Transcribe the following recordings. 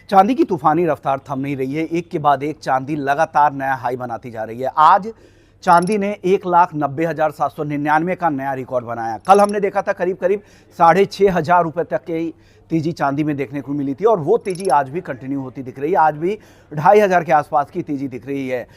चांदी की तूफानी रफ्तार थम नहीं रही है। एक के बाद एक चांदी लगातार नया हाई बनाती जा रही है। आज चांदी ने 1,90,799 का नया रिकॉर्ड बनाया। कल हमने देखा था करीब करीब 6,500 रुपए तक की तेजी चांदी में देखने को मिली थी और वो तेजी आज भी कंटिन्यू होती दिख रही है। आज भी 2,500 के आसपास की तेजी दिख रही है।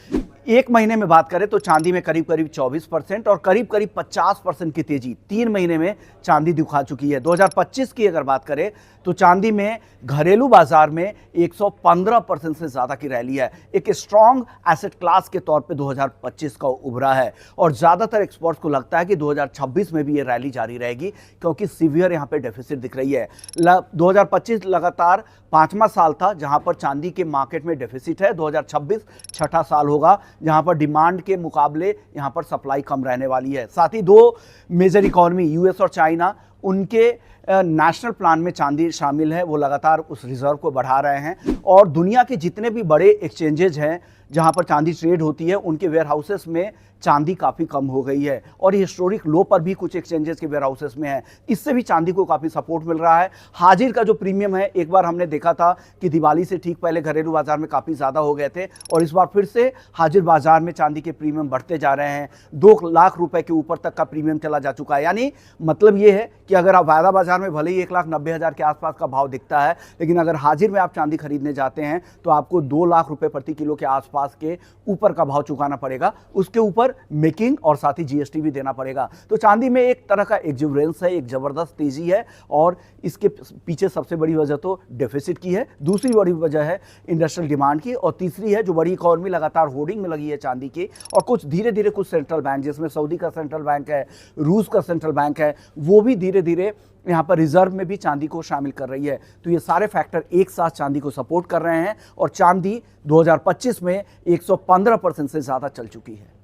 एक महीने में बात करें तो चांदी में करीब करीब 24% और करीब करीब 50% की तेजी 3 महीने में चांदी दिखा चुकी है। 2025 की अगर बात करें तो चांदी में घरेलू बाजार में 115% से ज्यादा की रैली है। एक स्ट्रॉन्ग एसेट क्लास के तौर पे 2025 का उभरा है और ज्यादातर एक्सपर्ट्स को लगता है कि 2026 में भी ये रैली जारी रहेगी क्योंकि सीवियर यहां पे डेफिसिट दिख रही है। 2025 लगातार 5वां साल था जहां पर चांदी के मार्केट में डेफिसिट है। 2026 छठा साल होगा जहां पर डिमांड के मुकाबले यहां पर सप्लाई कम रहने वाली है। साथ ही दो मेजर इकोनॉमी यूएस और चाइना, उनके नेशनल प्लान में चांदी शामिल है। वो लगातार उस रिजर्व को बढ़ा रहे हैं और दुनिया के जितने भी बड़े एक्सचेंजेज हैं जहां पर चांदी ट्रेड होती है उनके वेयर हाउसेस में चांदी काफ़ी कम हो गई है और हिस्टोरिक लो पर भी कुछ एक्सचेंजेस के वेयर हाउसेस में है। इससे भी चांदी को काफ़ी सपोर्ट मिल रहा है। हाजिर का जो प्रीमियम है, एक बार हमने देखा था कि दिवाली से ठीक पहले घरेलू बाजार में काफ़ी ज़्यादा हो गए थे और इस बार फिर से हाजिर बाजार में चांदी के प्रीमियम बढ़ते जा रहे हैं। 2 लाख रुपए के ऊपर तक का प्रीमियम चला जा चुका है। यानी मतलब ये है कि अगर आप वायदा बाजार में भले ही 1,90,000 के आसपास का भाव दिखता है, लेकिन अगर हाजिर में आप चांदी खरीदने जाते हैं तो आपको 2 लाख रुपए प्रति किलो के आसपास के ऊपर का भाव चुकाना पड़ेगा। उसके ऊपर मेकिंग और साथ ही जीएसटी भी देना पड़ेगा। तो चांदी में एक तरह का एक्सुबरेंस है, एक जबरदस्त तेजी है और इसके पीछे सबसे बड़ी वजह तो डेफिसिट की है, दूसरी बड़ी वजह है इंडस्ट्रियल डिमांड की और तीसरी है जो बड़ी इकोनॉमी लगातार होर्डिंग में लगी है चांदी की। और कुछ धीरे धीरे कुछ सेंट्रल बैंक, जिसमें सऊदी का सेंट्रल बैंक है, रूस का सेंट्रल बैंक है, वो भी धीरे धीरे यहाँ पर रिजर्व में भी चांदी को शामिल कर रही है। तो ये सारे फैक्टर एक साथ चांदी को सपोर्ट कर रहे हैं और चांदी 2025 में 115% से ज़्यादा चल चुकी है।